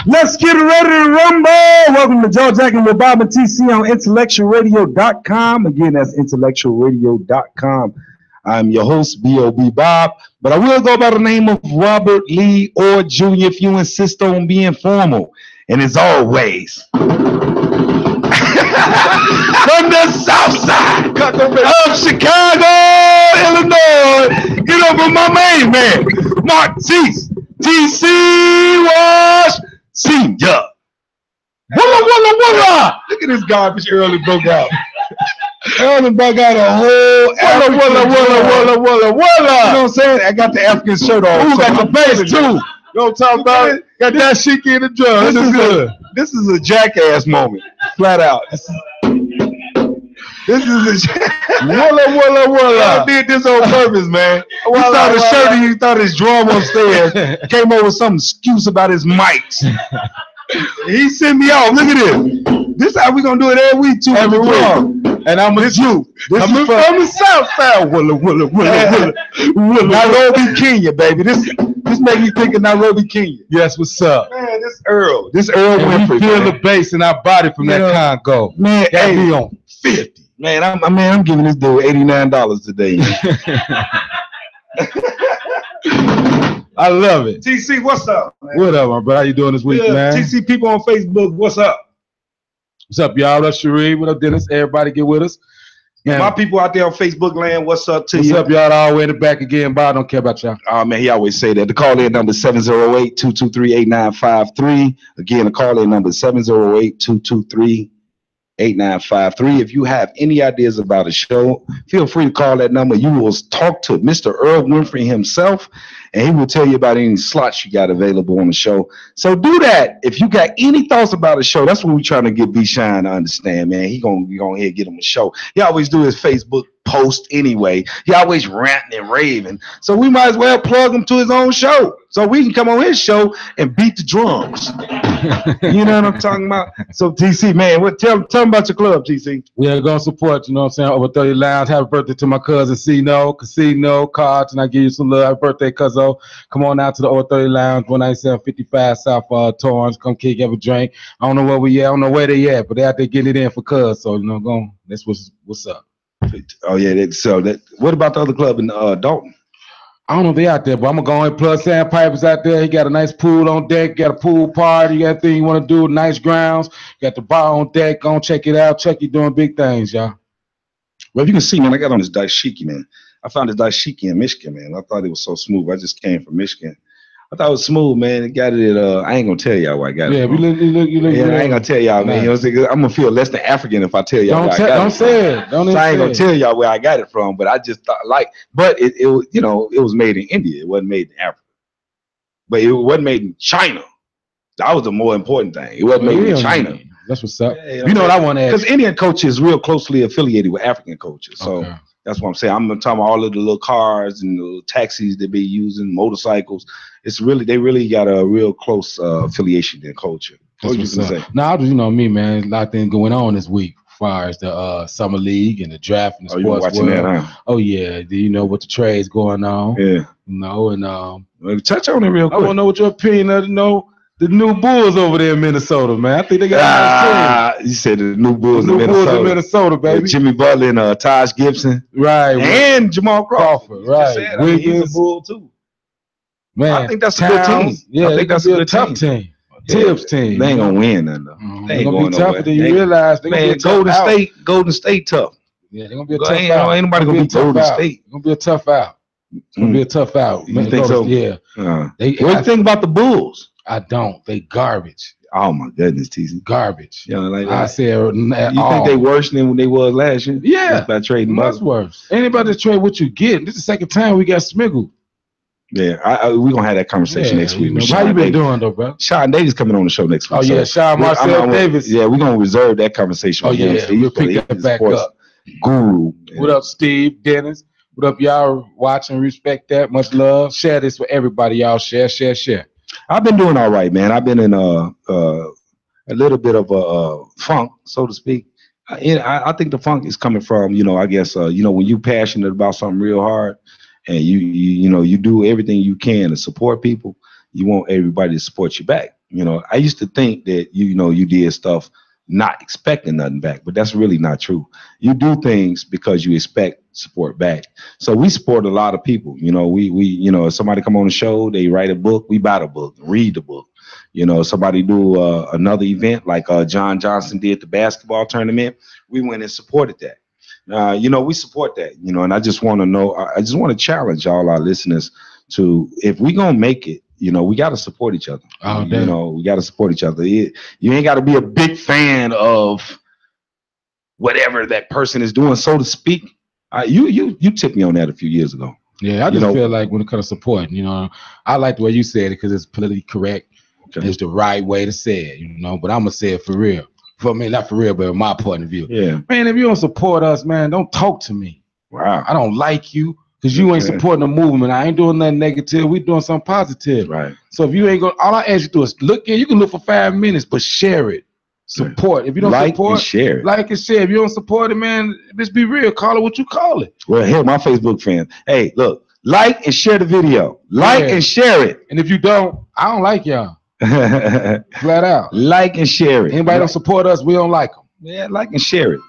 Let's get ready to rumble. Welcome to Joe Jackin with Bob and TC on intellectualradio.com. Again, that's intellectualradio.com. I'm your host, B.O.B. Bob, but I will go by the name of Robert Lee Orr Jr. if you insist on being formal. And as always, from the south side of Chicago, Illinois, get up with my main man, Mark TC Wash Senior. Walla. Look at this garbage early broke out. Early broke out a whole walla. You know what I'm saying? I got the African shirt on. Ooh, got the bass too. You know what I'm talking about? Got that chic in the drum. This is a jackass moment, flat out. This is a walla. I did this on purpose, man. He saw the shirt and he thought his drum upstairs. Came over with some excuse about his mics. He sent me off. Look at this. This how we gonna do it every week, every week. And I'm with you. This is from the south side. Walla. Nairobi, Kenya, baby. This make me think of Nairobi, Kenya. Yes, what's up? Man, this Earl Winfrey. We feel the bass in our body from that Congo. Man, hey, be on 50. Man, I'm giving this dude $89 today. I love it. TC, what's up, man? What up, my bro? How you doing this week, man? TC, people on Facebook, what's up? What's up, y'all? What's up, Sheree? What up, Dennis? Everybody get with us. Man, my people out there on Facebook land, what's up to you? What's up, y'all? All the way in the back again. Bob, I don't care about y'all. Oh, man, he always say that. The call-in number is 708-223-8953. Again, the call-in number is 708-223-8953. If you have any ideas about a show, feel free to call that number. You will talk to Mr. Earl Winfrey himself, and he will tell you about any slots you got available on the show. So do that. If you got any thoughts about a show, that's what we're trying to get B-Shine to understand, man. He gonna go ahead and get him a show. He always do his Facebook post anyway. He always ranting and raving. So we might as well plug him to his own show so we can come on his show and beat the drums. You know what I'm talking about? So TC, man, tell me about your club, TC. We're gonna support, you know what I'm saying, Over 30 Lounge. Happy birthday to my cousin Casino Cards, and I give you some love. Happy birthday, cuzzo. Come on out to the Over 30 Lounge, 19755 South Torrance. Come kick, have a drink. I don't know where we at, I don't know where they at, but they out there getting it in for cuz. So, you know, that's what's up. Oh yeah, what about the other club in Dalton? I don't know if they out there, but I'm gonna go and plug Sandpiper's out there. He got a nice pool on deck, got a pool party, you got anything you want to do, nice grounds, got the bar on deck. Go and check it out. Chucky doing big things, y'all. Well, if you can see, man, I got on this dashiki, man. I found this dashiki in Michigan, man. I thought it was so smooth. I just came from Michigan. I thought it was smooth, man. It got it at, I ain't gonna tell y'all where I got it from. You look I ain't gonna tell y'all, man. You know what I'm saying? I'm gonna feel less than African if I tell y'all where I got it from. Don't say it. So I ain't gonna tell y'all where I got it from, but I just thought, but it you know, it was made in India. It wasn't made in Africa. But it wasn't made in China. That was the more important thing. It wasn't made in China. That's what's up. Yeah, you know what I want to ask? Because Indian culture is real closely affiliated with African culture. So that's what I'm saying. I'm talking about all of the little cars and the little taxis they be using, motorcycles. They really got a real close affiliation in culture. What you gonna say? No, you know me, man. A lot of things going on this week as far as the summer league and the draft and the sports watching world. That, huh? Oh yeah. Do you know what the trades going on? Yeah. You know, and touch on it real quick. I want to know what your opinion of the new Bulls over there in Minnesota, man. I think they got you said the new Bulls in Minnesota, baby. Jimmy Butler and Taj Gibson. Right. And Jamal Crawford. Right. He's a Bull too. Man, I think that's a good team. Yeah, I think that's a tough team. Tibbs team. They ain't gonna win nothing though. They ain't gonna be tougher than you realize. Man, Golden State tough. Yeah, they're gonna be a tough out. Ain't nobody gonna be Golden State. It's gonna be a tough out. It's gonna be a tough out. You think so? Yeah. What do you think about the Bulls? I don't. They garbage. Oh my goodness, TC. Garbage. Yeah, like I said. You think they worse than when they was last year? Yeah. By trading much worse. Anybody trade what you get. This is the second time we got Smiggle. Yeah, we're gonna have that conversation next week. How you been doing though, bro? Sean Davis coming on the show next week. Oh yeah, Sean Marcel Davis. Yeah, we're gonna reserve that conversation. Oh yeah, we'll pick that back up. Guru. What up, Steve, Dennis? What up, y'all watching? Respect that. Much love. Share this with everybody, y'all. Share. I've been doing all right, man. I've been in a little bit of a funk, so to speak. I think the funk is coming from, I guess, when you passionate about something real hard, and you do everything you can to support people, you want everybody to support you back. I used to think that you did stuff not expecting nothing back, but that's really not true. You do things because you expect support back. So we support a lot of people. We if somebody come on the show, they write a book, we buy the book, read the book. Somebody do another event like John Johnson did the basketball tournament, we went and supported that. We support that. And I just want to know, I just want to challenge all our listeners to, if we gonna make it, we got to support each other. We got to support each other. You ain't got to be a big fan of whatever that person is doing, so to speak. You tipped me on that a few years ago. Yeah, I just feel like when it comes to support, I like the way you said it because it's politically correct. Okay. It's the right way to say it, but I'm gonna say it for real. For me, not for real, but in my point of view. Yeah, man, if you don't support us, man, don't talk to me. Wow, I don't like you. Because you ain't supporting the movement. I ain't doing nothing negative. We doing something positive. Right. So if you ain't going, all I ask you to do is look in. You can look for 5 minutes, but share it. Support. If you don't support, and share. Like and share. If you don't support it, man, just be real. Call it what you call it. Well, here, my Facebook fans. Hey, look, like and share the video. Like and share it. And if you don't, I don't like y'all. Flat out. Like and share it. Anybody don't support us, we don't like them. Yeah, like and share it.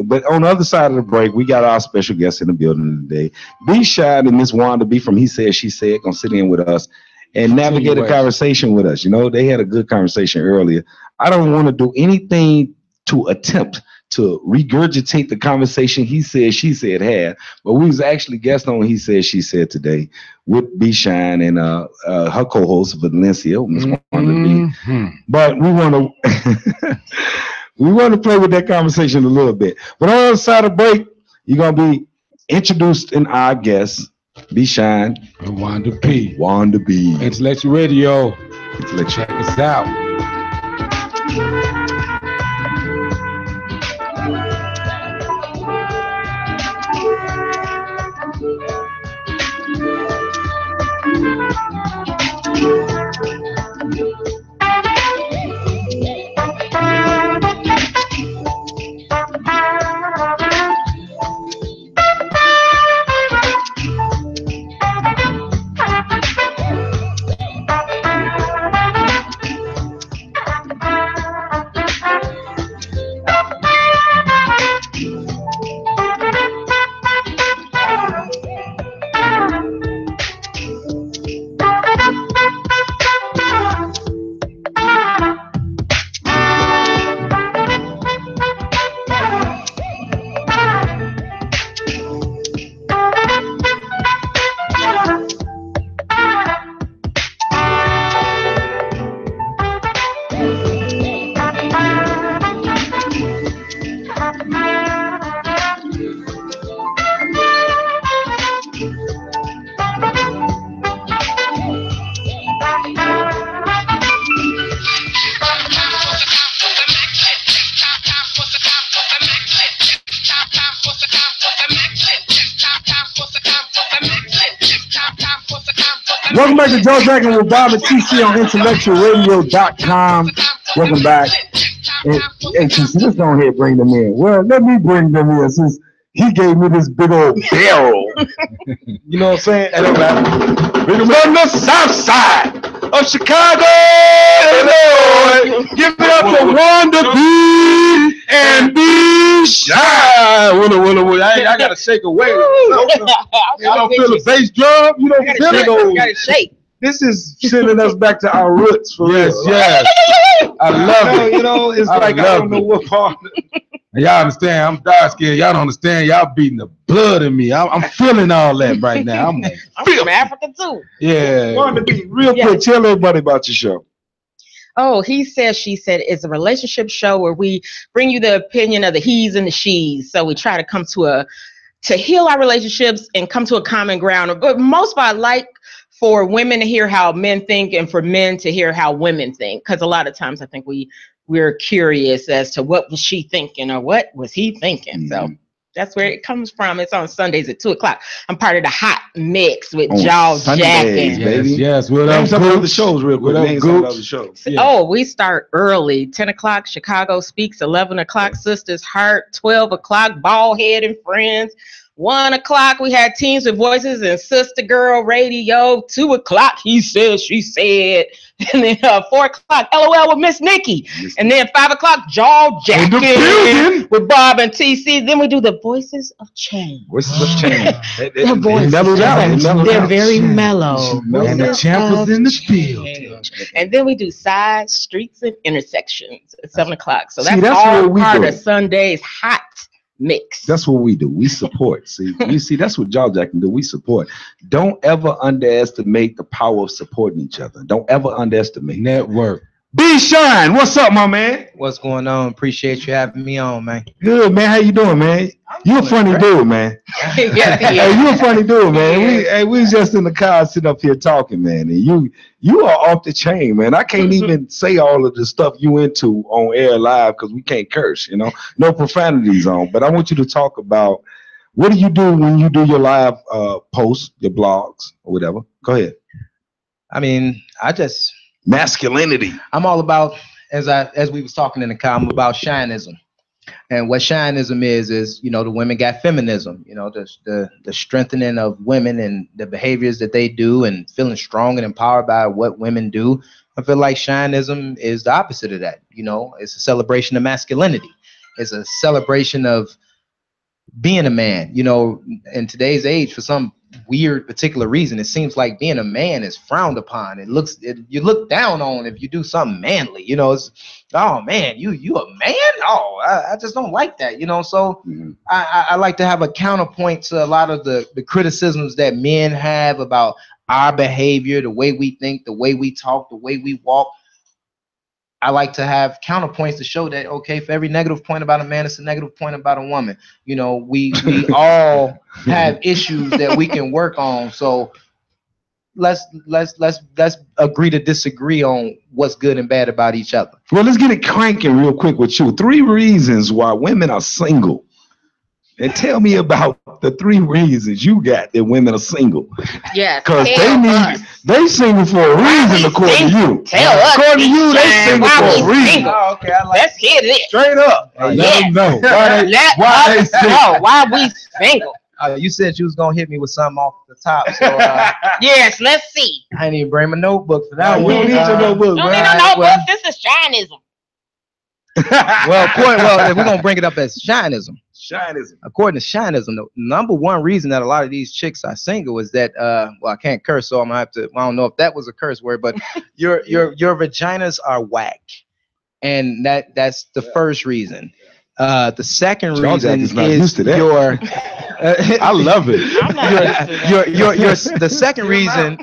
But on the other side of the break, we got our special guest in the building today. B Shine and Miss Wanda B from He Said, She Said, gonna sit in with us and navigate a conversation with us. They had a good conversation earlier. I don't want to do anything to attempt to regurgitate the conversation He Said, She Said had, but we was actually guest on He Said, She Said today with B Shine and her co-host Valencia, Miss Wanda B. But we want to we want to play with that conversation a little bit. But on the other side of break, you're going to be introduced in our guests, B Shine and Wanda B. Wanda B. Intellectual Radio. Intellectual. Check us out. Welcome back to Joe Dragon with Bob and TC on intellectualradio.com. Welcome back. Hey, TC, let's go ahead and bring them in. Well, let me bring them in since he gave me this big old barrel. You know what I'm saying? Bring them on the south side of Chicago, Illinois. Give it up for Wanda B and B Shine. I gotta shake away. I don't feel the bass drum. You don't feel it. You gotta shake. This is sending us back to our roots for real. Yes. I love it. It's like I don't know what part. Y'all understand? I'm dark skinned. Y'all don't understand. Y'all beating the blood in me. I'm feeling all that right now. I'm from Africa too. Yeah. Wanted to be real quick. Tell everybody about your show. Oh, He Said, She Said is a relationship show where we bring you the opinion of the he's and the she's. So we try to come to heal our relationships and come to a common ground. But most of all, I like for women to hear how men think and for men to hear how women think. Because a lot of times I think we're curious as to what was she thinking or what was he thinking. So that's where it comes from. It's on Sundays at 2:00. I'm part of the Hot Mix with Jaw Jacking. Yes. Name some of the shows real quick. Name some of the other shows. Yeah. Oh, we start early. 10:00, Chicago Speaks. 11:00, Sisters Heart. 12:00, Bald Head and Friends. 1 o'clock, we had Teens with Voices and Sister Girl Radio. 2 o'clock, he said, she said. And then 4 o'clock, LOL with Miss Nikki. And then 5 o'clock, Jaw Jacking with Bob and TC. Then we do the Voices of Change. Voices of Change. The voices. They're very mellow. And the champ was in the field. And then we do sides, streets, and intersections at 7 o'clock. So that's that's all what we part do. of Sunday's hot mix. That's what we do. We support. See, you see, that's what Jaw Jack can do. We support. Don't ever underestimate the power of supporting each other. Don't ever underestimate. Network. B Shine, what's up, my man? What's going on? Appreciate you having me on, man. Good, man. How you doing, man? You a funny dude, man. Hey, you a funny dude, man. We was just in the car sitting up here talking, man. And you are off the chain, man. I can't even say all of the stuff you into on air live because we can't curse, you know. No profanities on. But I want you to talk about what do you do when you do your live posts, your blogs, or whatever. Go ahead. I mean, Masculinity. I'm all about, as we was talking in the car, I'm about shineism. And what shineism is, you know, the women got feminism, you know, the strengthening of women and the behaviors that they do and feeling strong and empowered by what women do. I feel like shineism is the opposite of that. You know, it's a celebration of masculinity. It's a celebration of being a man. You know, in today's age, for some weird particular reason, it seems like being a man is frowned upon. You look down on if you do something manly. You know, it's, oh man, you a man? Oh, I just don't like that. You know, so I like to have a counterpoint to a lot of the criticisms that men have about our behavior, the way we think, the way we talk, the way we walk. I like to have counterpoints to show that, okay, for every negative point about a man, it's a negative point about a woman. You know, we all have issues that we can work on. So let's agree to disagree on what's good and bad about each other. Well, let's get it cranking real quick with you. 3 reasons why women are single. And tell me about the 3 reasons you got that women are single. Yes. Because they single for a reason, according to you. Tell us. According to you, they single for a reason. Oh, okay, I like Let's hear it. Straight up. Let them know. Why they single? Why we single? you said you was gonna hit me with something off the top, so Yes, let's see. I didn't even bring my notebook for that You one. don't need your notebook, Don't man. need no notebook. This is shineism. Well, we're gonna bring it up as shineism. Shineism. According to shineism, the number one reason that a lot of these chicks are single is that well, I can't curse, so I'm gonna have to. I don't know if that was a curse word, but your vaginas are whack, and that's the first reason. The second reason is your. I love it. The second reason.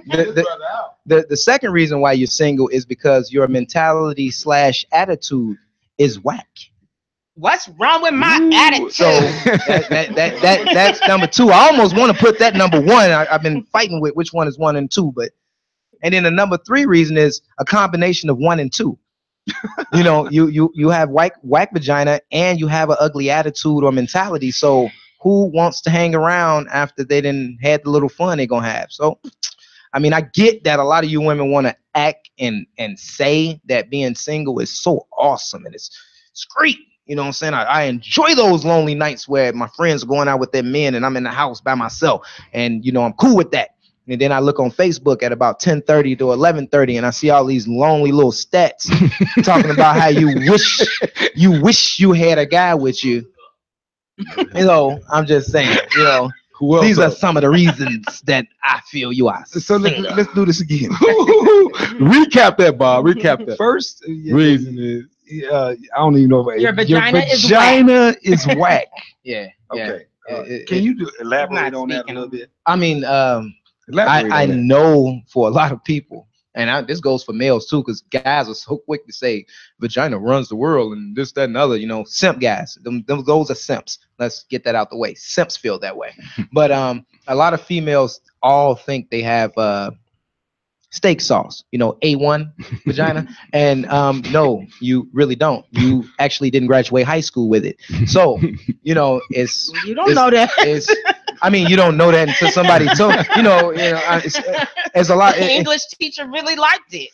The second reason why you're single is because your mentality / attitude is whack. What's wrong with my attitude? So that's number two. I almost want to put that number one. I've been fighting with which one is 1 and 2, and then the number 3 reason is a combination of 1 and 2. You know, you have whack vagina and you have an ugly attitude or mentality. So who wants to hang around after they didn't had the little fun they're gonna have? So I mean, I get that a lot of you women want to act and say that being single is so awesome and it's great. You know what I'm saying? I enjoy those lonely nights where my friends are going out with their men and I'm in the house by myself, and you know, I'm cool with that. And then I look on Facebook at about 10:30 to 11:30 and I see all these lonely little stats talking about how you wish you had a guy with you. You know, I'm just saying, you know, these are some of the reasons that I feel you are. So let's do this again. Recap that, Bob. Recap that. First reason is I don't even know if Your vagina is whack. Yeah. Okay. Yeah. Can you elaborate not on that a speaking. little bit? I mean, Elaborate I on that. know for a lot of people, and this goes for males too, because guys are so quick to say vagina runs the world and this, that, and other. You know, simp guys. Those are simps. Let's get that out the way. Simps feel that way. But a lot of females all think they have steak sauce, you know, A1 vagina, and no, you really don't. You actually didn't graduate high school with it. So, you know, You don't know that. I mean, you don't know that until somebody told it's a lot. The English teacher really liked it.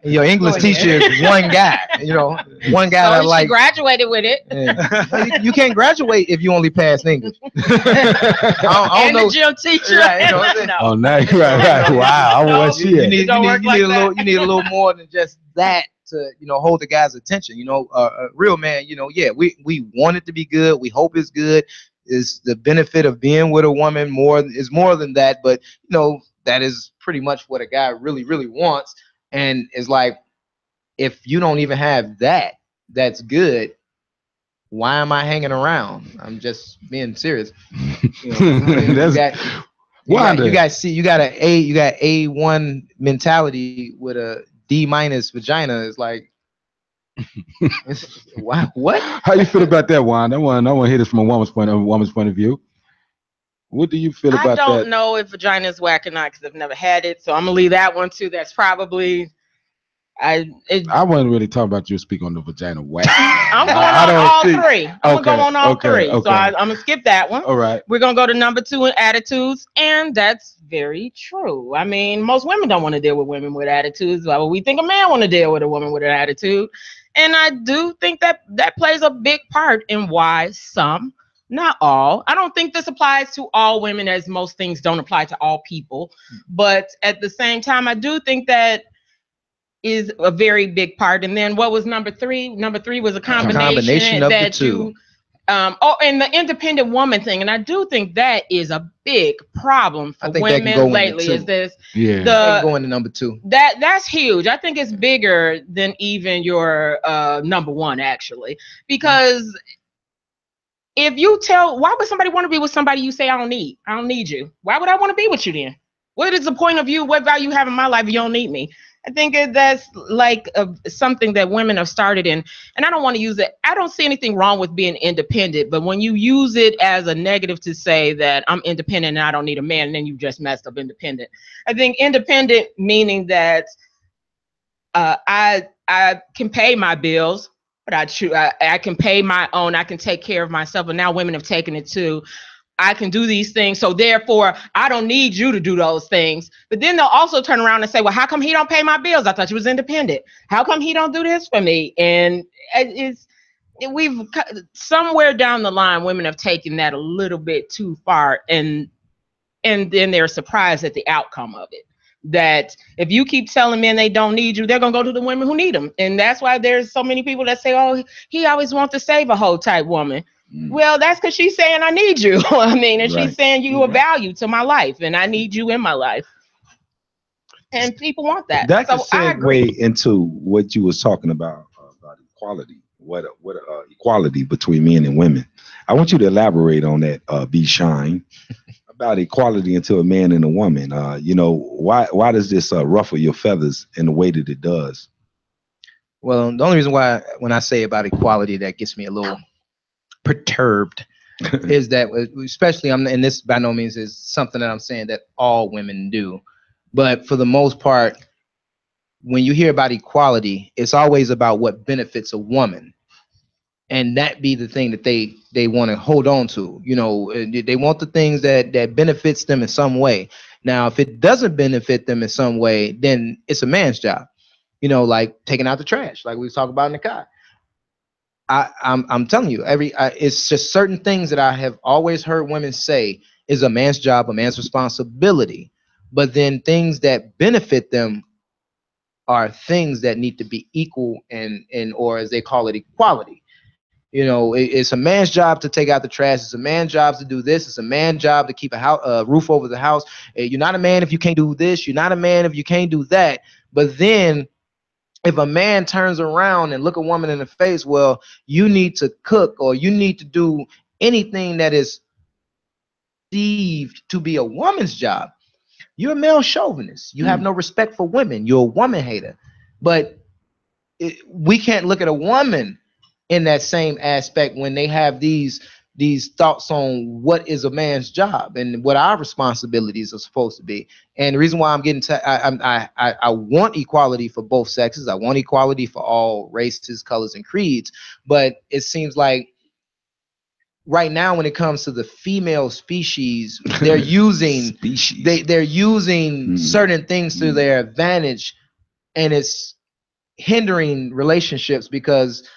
Your English teacher is one guy. One guy So that she like. graduated with it. Yeah. You can't graduate if you only pass English. I don't And know. the gym teacher. Right, what I'm saying? No. Oh, no, right. Wow, I want You she. need, don't you work need, like you need a little. that. You need a little more than just that to hold the guy's attention. A real man. Yeah, we want it to be good. We hope it's good. Is the benefit of being with a woman is more than that, but that is pretty much what a guy really wants. And it's like, if you don't even have that, that's good. Why am I hanging around? I'm just being serious. You got A1 mentality with a D- vagina. Is like, what? How you feel about that, Juan? I want to hear this from a woman's point of view. What do you feel about that? I don't know if vagina is whack or not because I've never had it, so I'm gonna leave that one too. That's probably. I wasn't really talking about you. Speak on the vagina whack. I'm going on all three. I'm gonna go on all three. Okay. So I'm gonna skip that one. All right. We're gonna go to number 2 in attitudes, and that's very true. I mean, most women don't want to deal with women with attitudes. Why would we think a man want to deal with a woman with an attitude? And I do think that plays a big part in why some, not all. I don't think this applies to all women, as most things don't apply to all people. But at the same time, I do think that is a very big part. And then what was number 3? Number 3 was a combination of that the two. And the independent woman thing. And I do think that is a big problem for women lately. Is this going to number 2? That's huge. I think it's bigger than even your number 1, actually, because if you why would somebody want to be with somebody you say I don't need you? Why would I want to be with you then? What is the point of you? What value you have in my life if you don't need me? I think that's like something that women have started in, and I don't want to use it. I don't see anything wrong with being independent, but when you use it as a negative to say that I'm independent and I don't need a man, then you just messed up independent. I think independent meaning that I can pay my bills, but I can pay my own. I can take care of myself. And now women have taken it to, I can do these things, so therefore I don't need you to do those things. But then they'll also turn around and say, well, how come he don't pay my bills? I thought you was independent. How come he don't do this for me? And we've somewhere down the line, women have taken that a little bit too far, and then they're surprised at the outcome of it. That if you keep telling men they don't need you, they're gonna go to the women who need them. And that's why there's so many people that say, oh, he always wants to save a hoe type woman. Well, that's because she's saying I need you. I mean, and she's saying you are value to my life, and I need you in my life. And people want that. That so can segue into what you was talking about equality. What equality between men and women. I want you to elaborate on that, B. Shine, about equality into a man and a woman. Why does this ruffle your feathers in the way that it does? Well, the only reason why when I say about equality that gets me a little perturbed is that, especially and this by no means is something that I'm saying that all women do, but for the most part, when you hear about equality, it's always about what benefits a woman, and that be the thing that they want to hold on to. They want the things that benefits them in some way. Now, if it doesn't benefit them in some way, then it's a man's job. Like taking out the trash, like we was talking about in the car. I'm telling you, it's just certain things that I have always heard women say is a man's job, a man's responsibility. But then things that benefit them are things that need to be equal or as they call it, equality. It's a man's job to take out the trash. It's a man's job to do this. It's a man's job to keep a roof over the house. You're not a man if you can't do this. You're not a man if you can't do that. But then if a man turns around and look a woman in the face, well, you need to cook or you need to do anything that is perceived to be a woman's job, you're a male chauvinist. You have no respect for women. You're a woman hater. But we can't look at a woman in that same aspect when they have these thoughts on what is a man's job and what our responsibilities are supposed to be. And the reason why I'm getting I want equality for both sexes. I want equality for all races, colors, and creeds. But it seems like right now, when it comes to the female species, they're using they're using certain things to their advantage, and it's hindering relationships because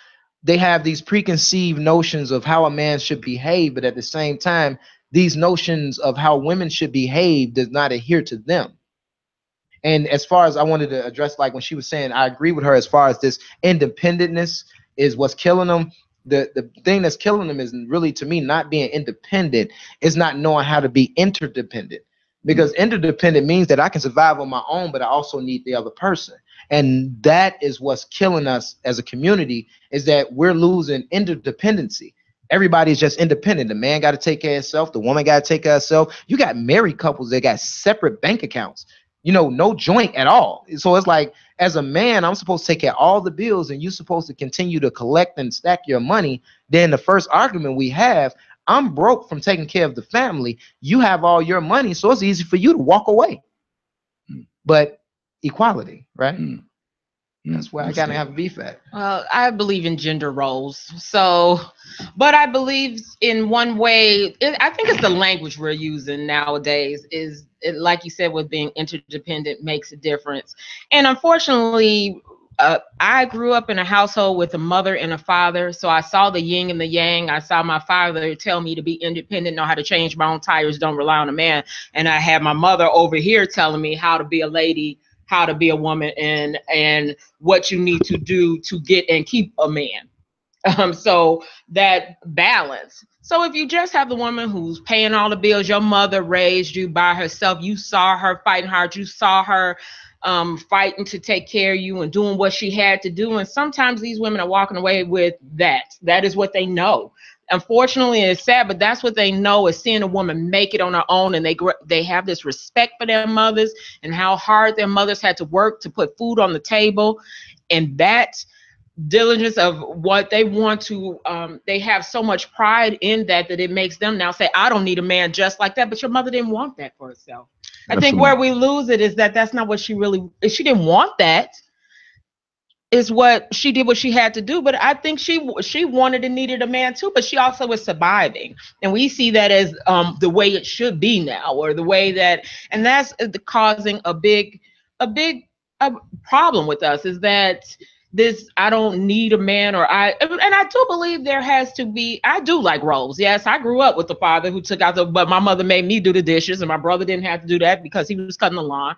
they have these preconceived notions of how a man should behave, but at the same time, these notions of how women should behave does not adhere to them. And as far as I wanted to address, like when she was saying, I agree with her as far as this independentness is what's killing them. The thing that's killing them is really, to me, not being independent. It's not knowing how to be interdependent, because interdependent means that I can survive on my own, but I also need the other person. And that is what's killing us as a community, is that we're losing interdependency. Everybody's just independent. The man got to take care of himself. The woman got to take care of herself. You got married couples that got separate bank accounts, you know, no joint at all. So it's like, as a man, I'm supposed to take care of all the bills, and you're supposed to continue to collect and stack your money. Then the first argument we have, I'm broke from taking care of the family. You have all your money, so it's easy for you to walk away. But equality, right? That's where I gotta have a beef at. Well, I believe in gender roles. So, but I believe in one way, I think it's the language we're using nowadays is, like you said, with being interdependent makes a difference. And unfortunately, I grew up in a household with a mother and a father. So I saw the yin and the yang. I saw my father tell me to be independent, know how to change my own tires, don't rely on a man. And I had my mother over here telling me how to be a lady, how to be a woman, and what you need to do to get and keep a man. So that balance. So if you just have the woman who's paying all the bills, your mother raised you by herself, you saw her fighting hard, you saw her fighting to take care of you and doing what she had to do. And sometimes these women are walking away with that. That is what they know. Unfortunately, it's sad, but that's what they know, is seeing a woman make it on her own, and they have this respect for their mothers and how hard their mothers had to work to put food on the table, and that diligence of what they want to. They have so much pride in that it makes them now say, "I don't need a man just like that." But your mother didn't want that for herself. Absolutely. I think where we lose it is that that's not what she really. She didn't want that. Is what she did, what she had to do. But I think she wanted and needed a man too, but she also was surviving. And we see that as the way it should be now, or the way that, and that's causing a big problem with us, is that this, I don't need a man, and I do believe there has to be, I do like roles. Yes, I grew up with the father who took out but my mother made me do the dishes, and my brother didn't have to do that because he was cutting the lawn.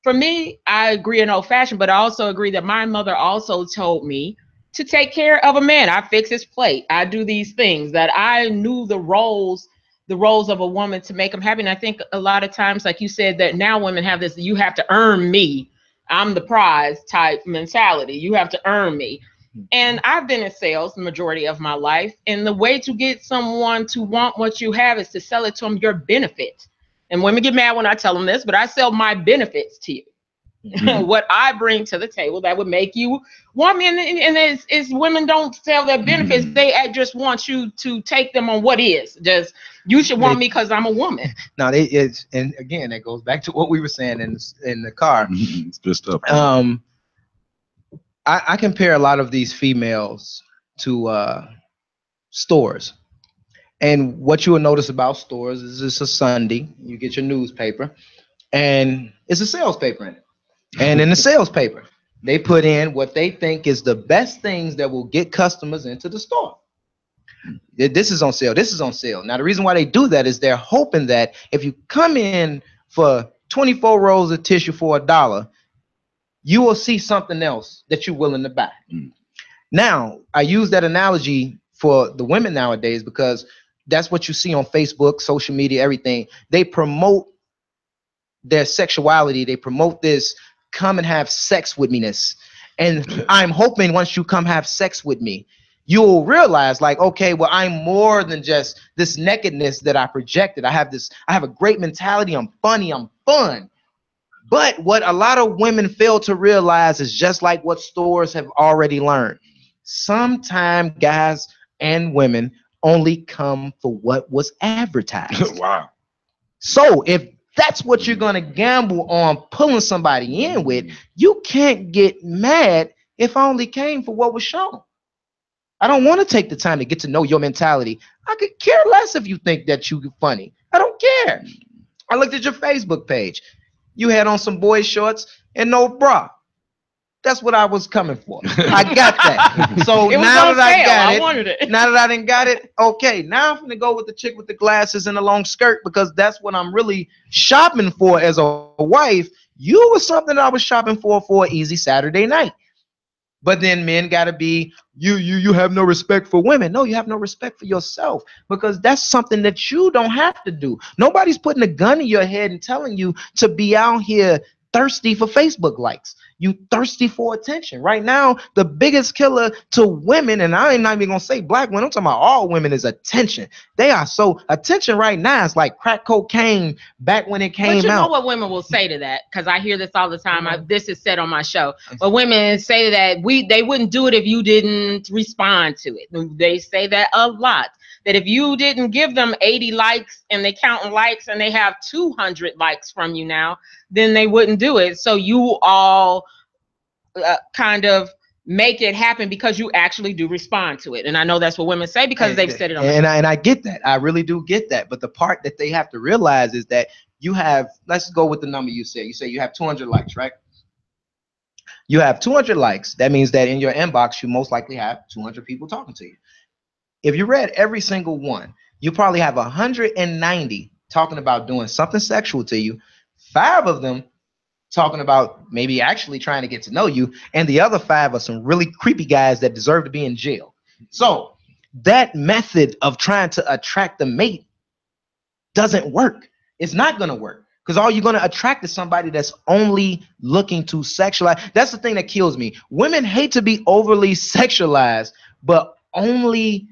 For me, I agree in old fashioned, but I also agree that my mother also told me to take care of a man. I fix his plate. I do these things, that I knew the roles of a woman to make them happy. And I think a lot of times, like you said, that now women have this, you have to earn me. I'm the prize type mentality. You have to earn me. And I've been in sales the majority of my life. And the way to get someone to want what you have is to sell it to them your benefit. And women get mad when I tell them this, but I sell my benefits to you. Mm-hmm. What I bring to the table that would make you want me. And it's women don't sell their benefits. Mm-hmm. They just want you to take them on what is. Just, you should want me because I'm a woman. No, and again, that goes back to what we were saying in the car. It's just up. I compare a lot of these females to stores. And what you will notice about stores is it's a Sunday, you get your newspaper, and it's a sales paper in it. And in the sales paper, they put in what they think is the best things that will get customers into the store. This is on sale. This is on sale. Now, the reason why they do that is they're hoping that if you come in for 24 rolls of tissue for $1, you will see something else that you're willing to buy. Now, I use that analogy for the women nowadays because that's what you see on Facebook, social media, everything. They promote their sexuality. They promote this come and have sex with me-ness. And I'm hoping once you come have sex with me, you'll realize, like, okay, well, I'm more than just this nakedness that I projected. I have a great mentality. I'm funny. I'm fun. But what a lot of women fail to realize is just like what stores have already learned. Sometimes guys and women only come for what was advertised. Wow. So if that's what you're going to gamble on pulling somebody in with, you can't get mad if I only came for what was shown. I don't want to take the time to get to know your mentality. I could care less if you think that you're funny. I don't care. I looked at your Facebook page. You had on some boy shorts and no bra. That's what I was coming for. I got that. So now that I got it, wanted it. now that I didn't got it, okay. Now I'm gonna go with the chick with the glasses and the long skirt because that's what I'm really shopping for as a wife. You was something I was shopping for an easy Saturday night. But then men gotta be you have no respect for women. No, you have no respect for yourself because that's something that you don't have to do. Nobody's putting a gun in your head and telling you to be out here thirsty for Facebook likes. You thirsty for attention. Right now, the biggest killer to women, and I ain't not even gonna say black women, I'm talking about all women, is attention. They are so attention right now. It's like crack cocaine back when it came out. But you know what women will say to that? Because I hear this all the time. This is said on my show. But women say that they wouldn't do it if you didn't respond to it. They say that a lot. That if you didn't give them 80 likes and they count likes and they have 200 likes from you now, then they wouldn't do it. So you all kind of make it happen because you actually do respond to it. And I know that's what women say because they've said it on and I get that. I really do get that. But the part that they have to realize is that you have, let's go with the number you say. You say you have 200 likes, right? You have 200 likes. That means that in your inbox, you most likely have 200 people talking to you. If you read every single one, you probably have 190 talking about doing something sexual to you, 5 of them talking about maybe actually trying to get to know you, and the other 5 are some really creepy guys that deserve to be in jail. So that method of trying to attract the mate doesn't work. It's not going to work because all you're going to attract is somebody that's only looking to sexualize. That's the thing that kills me. Women hate to be overly sexualized, but only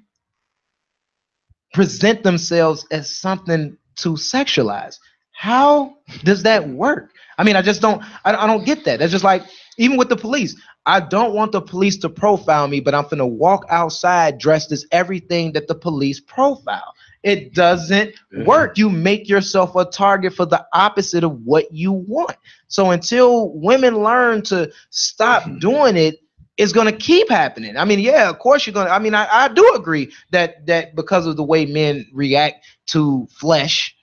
present themselves as something to sexualize. How does that work? I mean, I don't get that. That's just like, even with the police, I don't want the police to profile me, but I'm gonna walk outside dressed as everything that the police profile. It doesn't work. You make yourself a target for the opposite of what you want. So until women learn to stop doing it, it's going to keep happening. I mean, yeah, of course you're going to, I mean, I do agree that because of the way men react to flesh,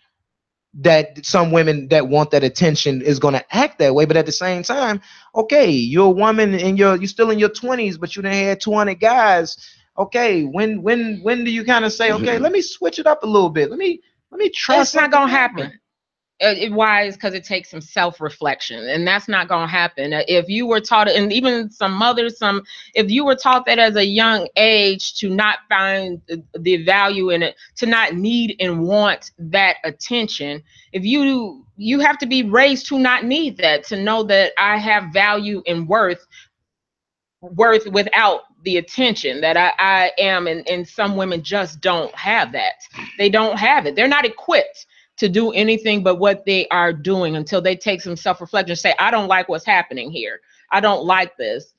that some women that want that attention is going to act that way. But at the same time, okay, you're a woman and you're still in your 20s, but you done had 200 guys. Okay, when do you kind of say, okay, let me switch it up a little bit. Let me try. It's not going to happen. Why? Is because it takes some self-reflection, and that's not going to happen. If you were taught, and even some mothers, if you were taught that as a young age to not find the value in it, to not need and want that attention, if you have to be raised to not need that, to know that I have value and worth without the attention that I am, and some women just don't have that. They don't have it. They're not equipped to do anything but what they are doing until they take some self-reflection and say, I don't like what's happening here. I don't like this.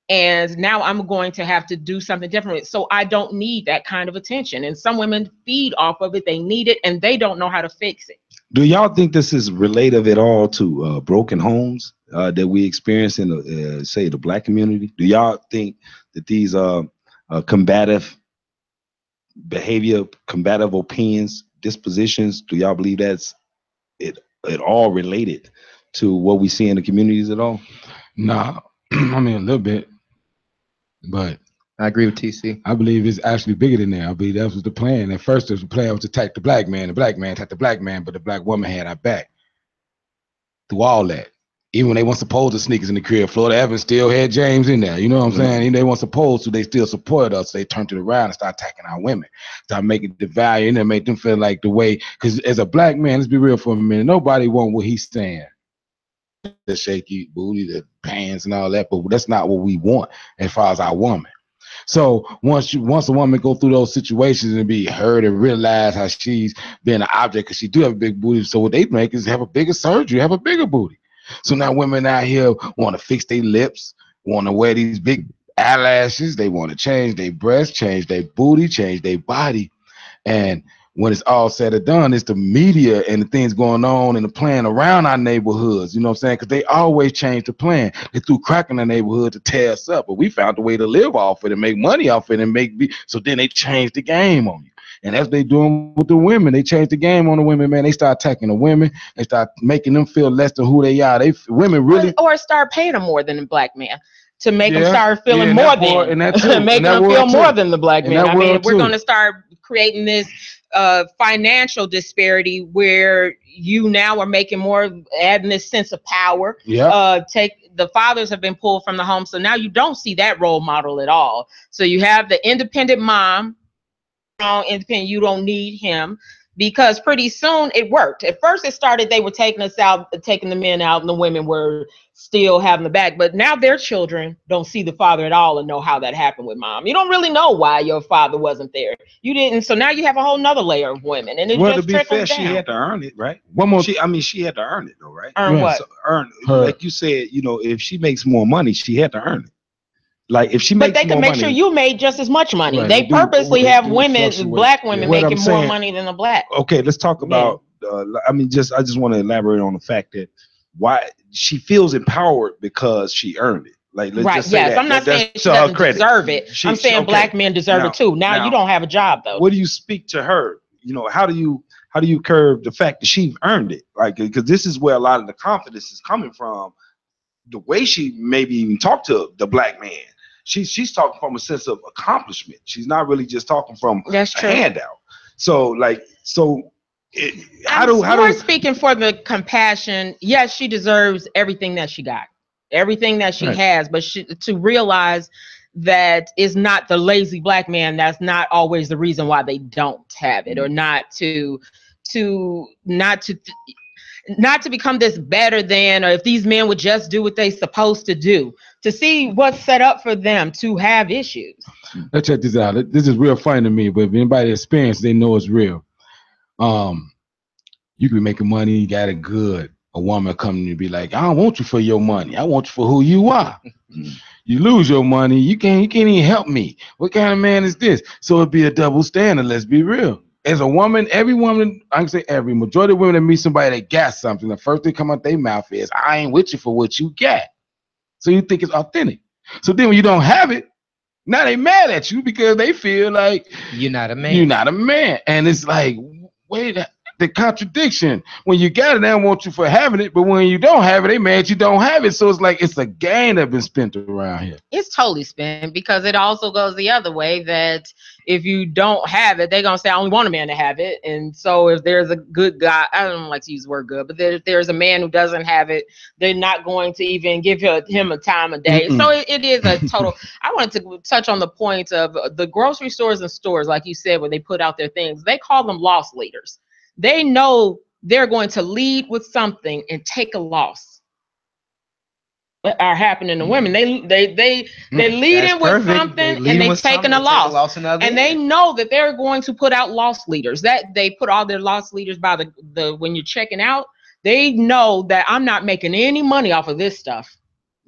And now I'm going to have to do something different. So I don't need that kind of attention. And some women feed off of it. They need it and they don't know how to fix it. Do y'all think this is relative at all to broken homes that we experience in the, say, the Black community? Do y'all think that these combative behavior, combative opinions, dispositions, do y'all believe that's it all related to what we see in the communities at all? Nah, I mean a little bit, but I agree with TC. I believe it's actually bigger than that. I believe that was the plan. At first, the plan was to attack the black man. The black man attacked the black man, but the black woman had our back through all that. Even when they weren't supposed to sneakers in the crib, Florida Evans still had James in there. You know what I'm saying? Even they weren't supposed to, they still supported us. They turned it around and started attacking our women. Start making the value in there, make them feel like the way, because as a black man, let's be real for a minute, nobody want what he's saying. The shaky booty, the pants and all that, but that's not what we want as far as our woman. So once a woman go through those situations and be heard and realize how she's been an object, because she do have a big booty, so what they make is have a bigger surgery, have a bigger booty. So now women out here want to fix their lips, want to wear these big eyelashes, they want to change their breasts, change their booty, change their body. And when it's all said and done, it's the media and the things going on and the plan around our neighborhoods. You know what I'm saying? Because they always change the plan. They threw crack in the neighborhood to tear us up, but we found a way to live off it and make money off it and so then they changed the game on you. And that's what they doing with the women. They changed the game on the women, man. They start attacking the women. They start making them feel less than who they are. Women really or start paying them more than the black man to make them Yeah, start feeling yeah, more and that than too. making And that them feel world more too. than the black And man. that I mean, world we're too. going to start creating this financial disparity where you now are making more, adding this sense of power. Yeah. The fathers have been pulled from the home, so now you don't see that role model at all. So you have the independent mom, independent, you don't need him, because pretty soon it worked. At first it started, they were taking us out, taking the men out, and the women were still having the back. But now their children don't see the father at all and know how that happened with mom. You don't really know why your father wasn't there. You didn't. So now you have a whole nother layer of women, and it Well, to just be fair, trickles she down. had to earn it, right? One more. She had to earn it, though, right? Earn Yeah. what? So earn, Her- like you said, you know, if she makes more money, she had to earn it. Like if she But makes they more can make money, sure you made just as much money. Right, They they do- purposely they have do women, fluctuate. black women, Yeah. What making I'm more saying- money than the black. okay, let's talk about. I just want to elaborate on the fact that why she feels empowered because she earned it. Like, let's Right. just say Yes. that. I'm not saying That's she to her doesn't credit. deserve it. I'm saying okay. black men deserve it too. Now you don't have a job though. What do you speak to her? You know, how do you curb the fact that she earned it? Like, because this is where a lot of the confidence is coming from. The way she maybe even talked to the black man, she's talking from a sense of accomplishment. She's not really just talking from That's a true. handout. So how You're do speaking for the compassion. Yes, she deserves everything that she got, everything that she Right. has, but to realize that is not the lazy black man. That's not always the reason why they don't have it, or not to become this better than, or if these men would just do what they supposed to do, to see what's set up for them to have issues. Let's check this out. This is real funny to me, but if anybody experienced, they know it's real. You can be making money, you got it good. A woman coming and be like, I don't want you for your money. I want you for who you are. You lose your money, you can't even help me. What kind of man is this? So it'd be a double standard. Let's be real. As a woman, every woman, I can say every majority of women that meet somebody that got something, the first thing come out their mouth is, I ain't with you for what you got. So you think it's authentic. So then when you don't have it, now they mad at you because they feel like You're not a man. you're not a man. And it's like, wait, the contradiction. When you got it, they don't want you for having it, but when you don't have it, they mad you don't have it. So it's like it's a game that's been spent around here. It's totally spent, because it also goes the other way, that if you don't have it, they're gonna say, I only want a man to have it. And so if there's a good guy, I don't like to use the word good, but if there's a man who doesn't have it, they're not going to even give him a time of day. So it is a total. I wanted to touch on the point of the grocery stores and stores, like you said, when they put out their things, they call them loss leaders. They know they're going to lead with something and take a loss. What are happening to women? They leading with something and they taking a loss. And they know that they're going to put out loss leaders. That they put all their loss leaders by the when you're checking out, they know that I'm not making any money off of this stuff.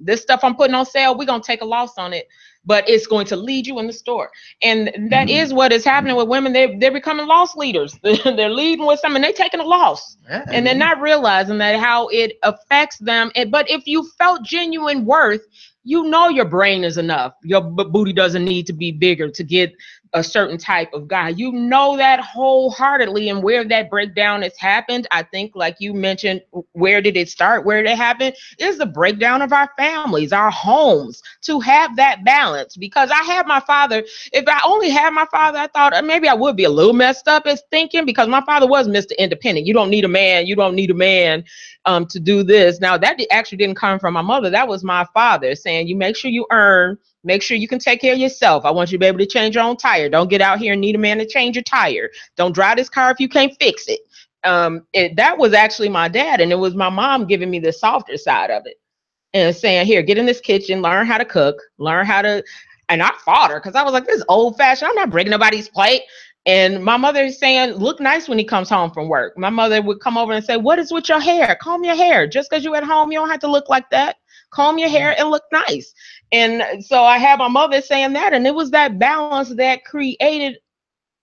This stuff I'm putting on sale, we're gonna take a loss on it, but it's going to lead you in the store. And that is what is happening with women. They're becoming loss leaders. They're leading with something, they're taking a loss. And they're not realizing that how it affects them. But if you felt genuine worth, you know your brain is enough. Your booty doesn't need to be bigger to get a certain type of guy. You know that wholeheartedly. And where that breakdown has happened, I think, like you mentioned, where did it start? Where did it happen? Is the breakdown of our families, our homes, to have that balance. Because I had my father. If I only had my father, I thought maybe I would be a little messed up as thinking, because my father was Mr. Independent. You don't need a man. You don't need a man to do this. Now that actually didn't come from my mother. That was my father saying, you make sure you earn. Make sure you can take care of yourself. I want you to be able to change your own tire. Don't get out here and need a man to change your tire. Don't drive this car if you can't fix it. That was actually my dad. And it was my mom giving me the softer side of it and saying, here, get in this kitchen, learn how to cook, learn how to, and I fought her because I was like, this is old fashioned. I'm not breaking nobody's plate. And my mother is saying, look nice when he comes home from work. My mother would come over and say, what is with your hair? Comb your hair. Just because you're at home, you don't have to look like that. Comb your hair and look nice. And so I had my mother saying that, and it was that balance that created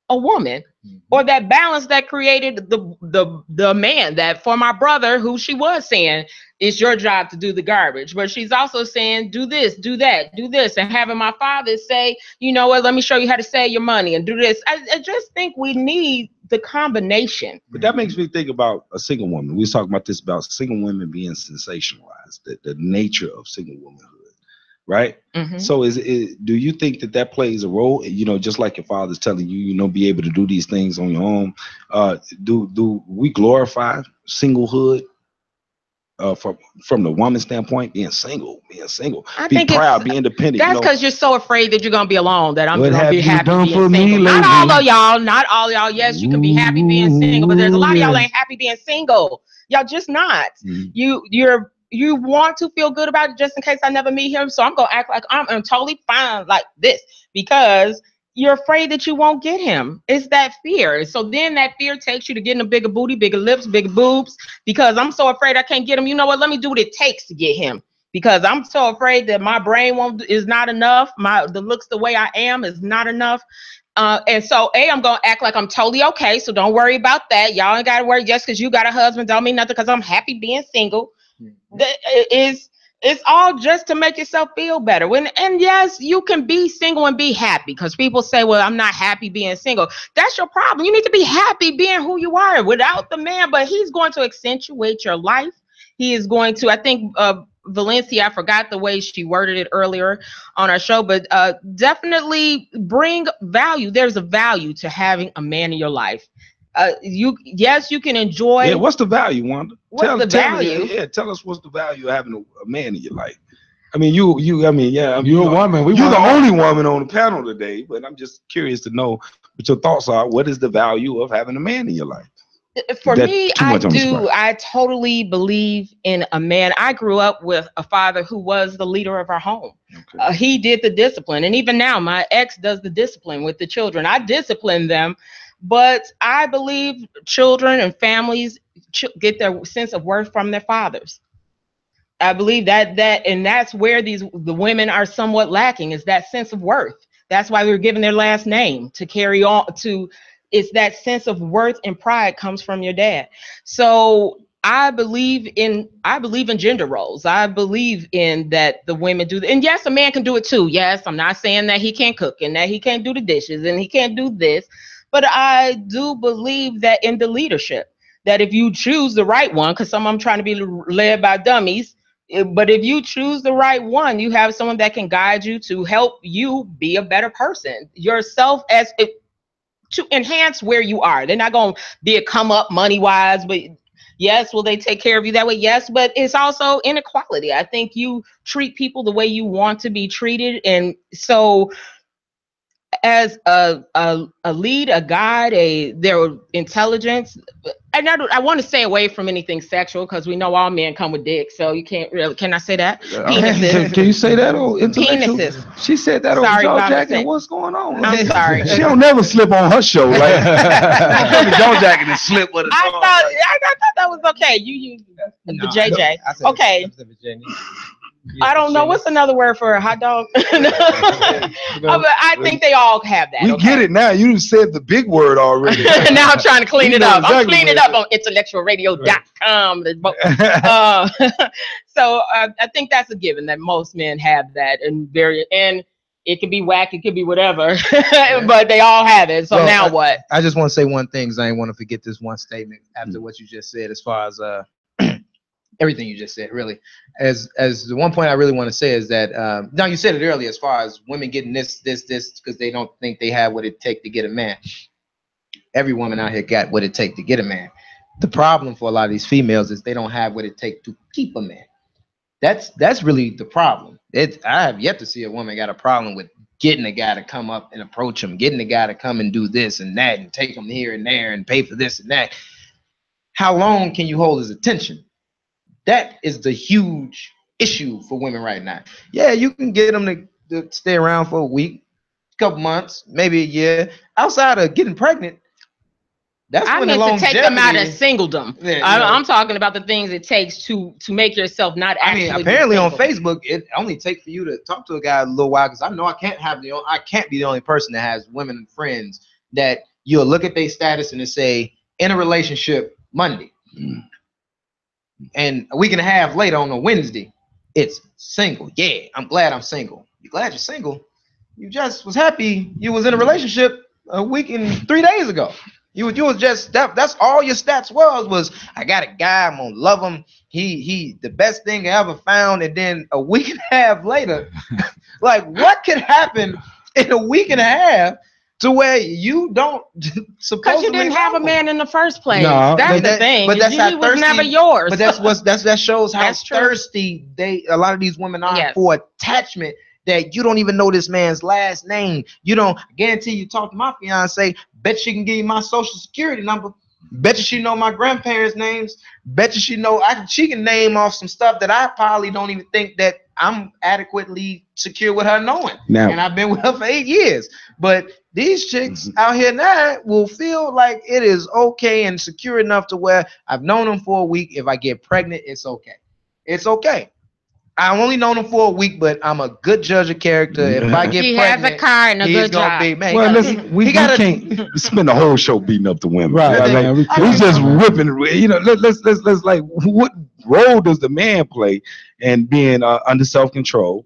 a woman, or that balance that created the man. That for my brother, who she was saying it's your job to do the garbage, but she's also saying do this, do that, do this, and having my father say, you know what, let me show you how to save your money and do this. I just think we need the combination. But that makes me think about a single woman. We was talking about this, about single women being sensationalized, the nature of single womanhood, right? So do you think that plays a role? You know, just like your father's telling you, you know, be able to do these things on your own. Do we glorify singlehood? From the woman's standpoint, being single, I be think proud, be independent. That's because you're so afraid that you're gonna be alone. That I'm gonna be happy done being for me single. lately? Not all of y'all. Yes, you can be happy being single, but there's a lot of y'all ain't happy being single. Y'all just not. You want to feel good about it just in case I never meet him. So I'm gonna act like I'm totally fine like this because you're afraid that you won't get him. It's that fear. So then that fear takes you to getting a bigger booty, bigger lips, bigger boobs, because I'm so afraid I can't get him. You know what? Let me do what it takes to get him, because I'm so afraid that my brain is not enough. The looks the way I am is not enough. And so I'm gonna act like I'm totally okay. So don't worry about that. Y'all ain't gotta worry. Just because you got a husband don't mean nothing, because I'm happy being single. It's all just to make yourself feel better. And yes, you can be single and be happy, because people say, well, I'm not happy being single. That's your problem. You need to be happy being who you are without the man, but he's going to accentuate your life. He is going to, I think, Valencia, I forgot the way she worded it earlier on our show, but definitely bring value. There's a value to having a man in your life. You can enjoy. Yeah, what's the value, Wanda? Tell us what's the value of having a man in your life. I mean, you're a woman. You're the only woman on the panel today, but I'm just curious to know what your thoughts are. What is the value of having a man in your life? For me, I totally believe in a man. I grew up with a father who was the leader of our home. Okay. He did the discipline. And even now, my ex does the discipline with the children. I discipline them. But I believe children and families get their sense of worth from their fathers. I believe that and that's where the women are somewhat lacking, is that sense of worth. That's why we were given their last name, to carry on to. It's that sense of worth and pride comes from your dad. So I believe in gender roles. I believe in that the women do, and yes, a man can do it too. Yes, I'm not saying that he can't cook and that he can't do the dishes and he can't do this. But I do believe that in the leadership, that if you choose the right one, because some of them trying to be led by dummies, but if you choose the right one, you have someone that can guide you to help you be a better person yourself, to enhance where you are. They're not going to be a come up money wise, but yes, will they take care of you that way? Yes, but it's also inequality. I think you treat people the way you want to be treated. And so as a lead, a guide, their intelligence. And I want to stay away from anything sexual, because we know all men come with dicks, so you can't really. Can I say that? Penises. Can you say that? Penises. She said that on Joe Jacket. What's going on? I'm sorry. She don't never slip on her show. Like Joe Jacket and slip with a I thought that was okay. You use the JJ. Okay. I don't know what's another word for a hot dog. But I think they all have that. We get it now. You said the big word already. Now I'm trying to clean it up. I'm cleaning it up on intellectualradio.com. So I think that's a given, that most men have that, and it can be whack, it could be whatever, but they all have it. So now what? I just want to say one thing, because I didn't want to forget this one statement after what you just said, as far as everything you just said, really. As the one point I really want to say is that, now you said it earlier, as far as women getting this, because they don't think they have what it takes to get a man. Every woman out here got what it takes to get a man. The problem for a lot of these females is they don't have what it takes to keep a man. That's really the problem. I have yet to see a woman got a problem with getting a guy to come up and approach him, getting a guy to come and do this and that and take him here and there and pay for this and that. How long can you hold his attention? That is the huge issue for women right now. Yeah, you can get them to stay around for a week, a couple months, maybe a year. Outside of getting pregnant, that's when the longevity. To take them out of singledom. Yeah, I'm talking about the things it takes to make yourself not actually. I mean, apparently on Facebook, it only takes for you to talk to a guy a little while, because I know I can't be the only person that has women and friends that you'll look at their status and it say in a relationship Monday. And a week and a half later on a Wednesday, it's single. Yeah, I'm glad I'm single. You glad you're single? You just was happy you was in a relationship a week and 3 days ago. You was just that's all your stats was I got a guy, I'm gonna love him. He the best thing I ever found. And then a week and a half later, like what could happen in a week and a half to where you don't because you didn't have a man in the first place. No, that's the thing. But that's he was never yours. But that shows how That's true. thirsty a lot of these women are Yes. for attachment, that you don't even know this man's last name. You don't. I guarantee you talk to my fiance, bet she can give you my social security number. Bet you she know my grandparents' names. Bet you she know she can name off some stuff that I probably don't even think that I'm adequately secure with her knowing. Now- And I've been with her for 8 years. But these chicks out here now will feel like it is okay and secure enough to where I've known them for a week. If I get pregnant, it's okay. It's okay. I've only known him for a week, but I'm a good judge of character. If I get he pregnant, has a car and a he's good gonna job. be, man. Well, he gotta- listen, we gotta- can't spend the whole show beating up the women. Right, Like, man, we we can't. just whipping. You know, let's like, what role does the man play in being under self-control?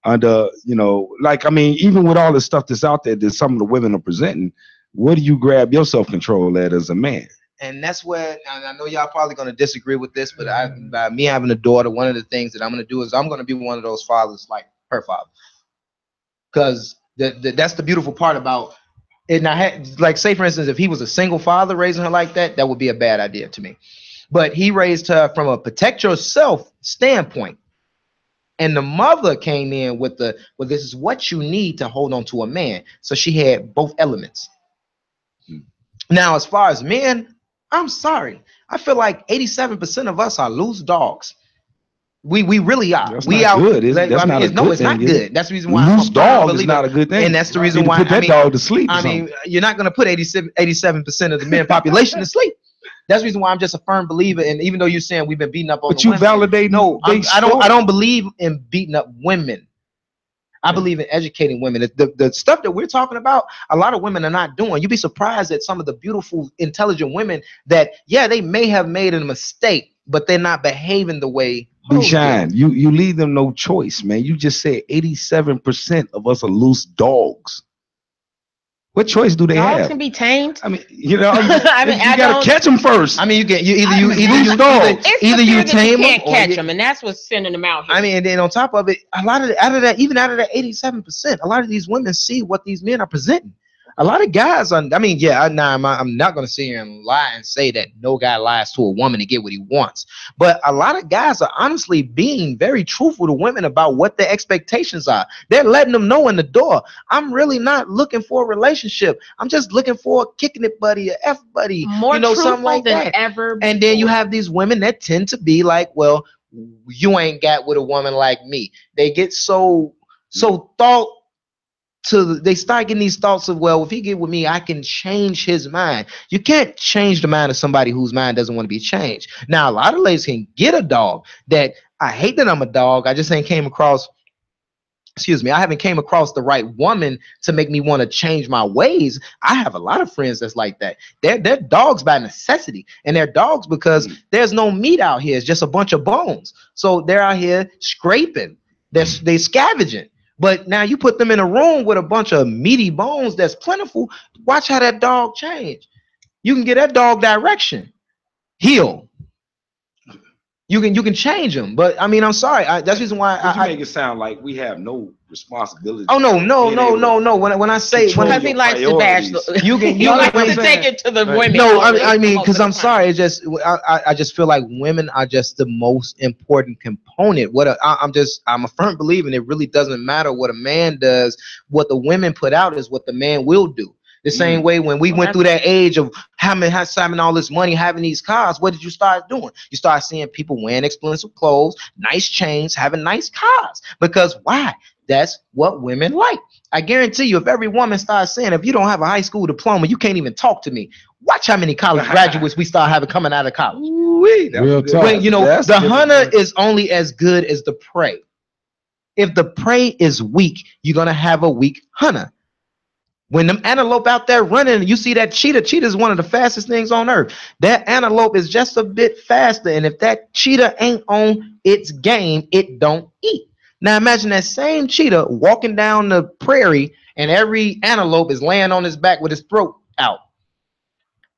Under, you know, like, I mean, even with all the stuff that's out there that some of the women are presenting, where do you grab your self-control at as a man? And that's where, and I know y'all probably going to disagree with this, but by me having a daughter, one of the things that I'm going to do is I'm going to be one of those fathers like her father. Because that's the beautiful part about it. Now, like, say, for instance, if he was a single father raising her like that, that would be a bad idea to me. But he raised her from a protect yourself standpoint. And the mother came in with well, this is what you need to hold on to a man. So she had both elements. Now, as far as men, I'm sorry. I feel like 87% of us are loose dogs. We really are. That's we not out. good, is it? That's not a no, good it's not thing, is it? good. That's the reason why I'm Loose a firm dog is believer. not a good thing. And that's the You reason need to why put that dog to sleep. I mean, you're not going to put 87% of the men population to sleep. That's the reason why I'm just a firm believer. And even though you're saying we've been beating up on but the you women, validate. no, I don't believe in beating up women. I believe in educating women. The stuff that we're talking about, a lot of women are not doing. You'd be surprised at some of the beautiful, intelligent women that, yeah, they may have made a mistake, but they're not behaving the way. Shine. You leave them no choice, man. You just said 87% of us are loose dogs. What choice do they Dogs have? can be tamed. I mean, you know, I mean, you I gotta don't- catch them first. I mean, you get It's either the you fear that tame them can't or catch you- them, and that's what's sending them out here. I mean, and then on top of it, a lot of out of that 87%, a lot of these women see what these men are presenting. A lot of guys are, I mean, yeah, I'm not going to sit here and lie and say that no guy lies to a woman to get what he wants. But a lot of guys are honestly being very truthful to women about what their expectations are. They're letting them know in the door, I'm really not looking for a relationship. I'm just looking for a kicking it buddy, a F buddy, More you know, truthful something like than that. ever. And then you before. have these women that tend to be like, well, you ain't got with a woman like me. They get so thought to, they start getting these thoughts of, well, if he get with me, I can change his mind. You can't change the mind of somebody whose mind doesn't want to be changed. Now, a lot of ladies can get a dog that, I hate that I'm a dog. I just ain't came across, I haven't came across the right woman to make me want to change my ways. I have a lot of friends that's like that. They're dogs by necessity, and they're dogs because there's no meat out here. It's just a bunch of bones. So they're out here scraping. They scavenging. But now you put them in a room with a bunch of meaty bones that's plentiful. Watch how that dog change. You can get that dog direction. Heal. You can change them. But I mean, I'm sorry. That's the reason why You make it sound like we have no responsibility. Oh no. When I say Control because your he likes to priorities. bash. You can- you you like can- to take it to the Right. women. No, always, I mean, most because of I'm the time. sorry. It's just I just feel like women are just the most important component. I'm a firm believer, and it really doesn't matter what a man does. What the women put out is what the man will do. The same way when we went through that age of having all this money, having these cars, what did you start doing? You start seeing people wearing expensive clothes, nice chains, having nice cars. Because why? That's what women like. I guarantee you, if every woman starts saying, if you don't have a high school diploma, you can't even talk to me. Watch how many college graduates we start having coming out of college. Real talk. When, you know, That's the different. hunter is only as good as the prey. If the prey is weak, you're going to have a weak hunter. When them antelope out there running, you see that cheetah. Cheetah is one of the fastest things on earth. That antelope is just a bit faster, and if that cheetah ain't on its game, it don't eat. Now imagine that same cheetah walking down the prairie, and every antelope is laying on his back with his throat out.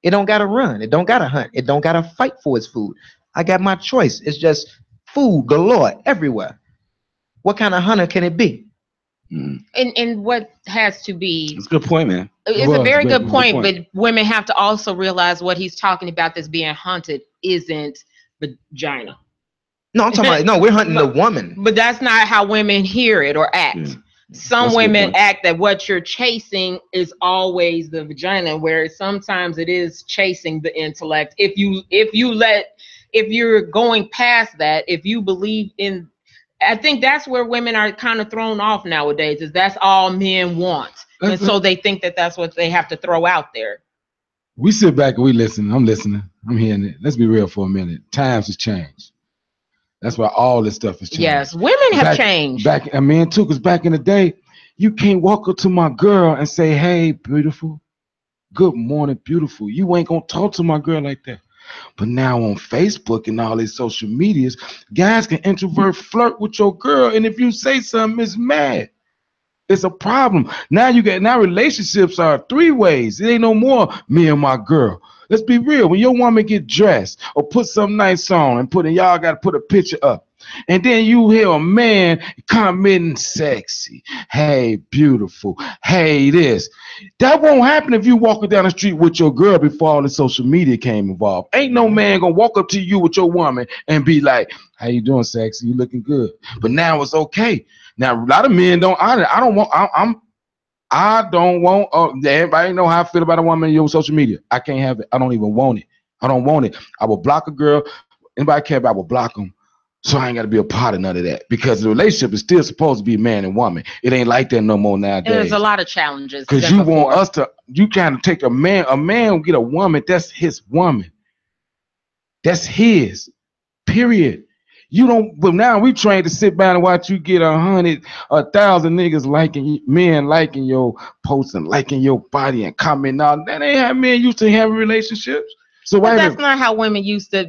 It don't gotta run. It don't gotta hunt. It don't gotta fight for its food. I got my choice. It's just food galore everywhere. What kind of hunter can it be? And what has to be, It's a good point, man. it's Well, a very good good point, point. but women have to also realize what he's talking about that's being hunted isn't vagina. No, I'm talking about no. We're hunting the woman. But that's not how women hear it or act. Yeah. Some That's a good women point. act that what you're chasing is always the vagina, where sometimes it is chasing the intellect. If you're going past that, if you believe in, I think that's where women are kind of thrown off nowadays, is that's all men want. And so they think that that's what they have to throw out there. We sit back and we listen. I'm listening. I'm hearing it. Let's be real for a minute. Times has changed. That's why all this stuff has changed. Yes, women have changed. I mean, too, because back in the day, you can't walk up to my girl and say, "Hey, beautiful. Good morning, beautiful." You ain't gonna talk to my girl like that. But now on Facebook and all these social medias, guys can introvert flirt with your girl, and if you say something, it's mad. It's a problem. Now relationships are 3 ways. It ain't no more me and my girl. Let's be real. When your woman get dressed or put something nice on and y'all got to put a picture up, and then you hear a man commenting sexy, hey, beautiful, hey, this. That won't happen if you walking down the street with your girl before all the social media came involved. Ain't no man gonna walk up to you with your woman and be like, how you doing, sexy? You looking good. But now it's okay. Now a lot of men don't. I don't want. Everybody know how I feel about a woman in your social media. I can't have it. I don't even want it. I don't want it. I will block a girl. Anybody care about? I will block them. So I ain't got to be a part of none of that, because the relationship is still supposed to be man and woman. It ain't like that no more nowadays. There's a lot of challenges. Because you want us to. You kind of take a man. A man will get a woman. That's his woman. That's his. Period. You don't, but now we trained to sit back and watch you get 100, 1,000 niggas men liking your posts and liking your body and commenting on. That ain't how men used to have relationships. So but that's not how women used to